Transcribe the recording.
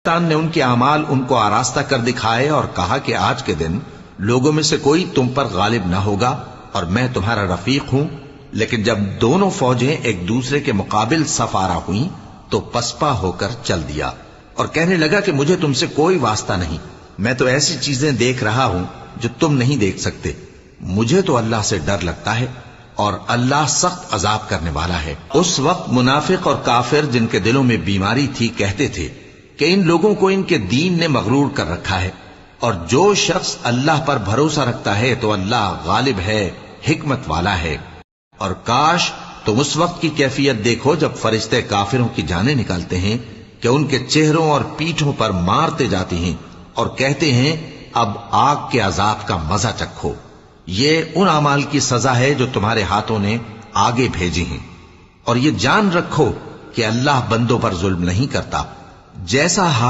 شیطان نے ان کے اعمال ان کو آراستہ کر دکھائے اور کہا کہ آج کے دن لوگوں میں سے کوئی تم پر غالب نہ ہوگا اور میں تمہارا رفیق ہوں. لیکن جب دونوں فوجیں ایک دوسرے کے مقابل صف آرا ہوئیں تو پسپا ہو کر چل دیا اور کہنے لگا کہ مجھے تم سے کوئی واسطہ نہیں، میں تو ایسی چیزیں دیکھ رہا ہوں جو تم نہیں دیکھ سکتے. مجھے تو اللہ سے ڈر لگتا ہے اور اللہ سخت عذاب کرنے والا ہے. اس وقت منافق اور کافر جن کے دلوں میں بیماری تھی کہتے تھے کہ ان لوگوں کو ان کے دین نے مغرور کر رکھا ہے، اور جو شخص اللہ پر بھروسہ رکھتا ہے تو اللہ غالب ہے، حکمت والا ہے. اور کاش تم اس وقت کی کیفیت دیکھو جب فرشتے کافروں کی جانیں نکالتے ہیں کہ ان کے چہروں اور پیٹھوں پر مارتے جاتے ہیں اور کہتے ہیں اب آگ کے عذاب کا مزہ چکھو. یہ ان اعمال کی سزا ہے جو تمہارے ہاتھوں نے آگے بھیجی ہیں. اور یہ جان رکھو کہ اللہ بندوں پر ظلم نہیں کرتا. جیسا حال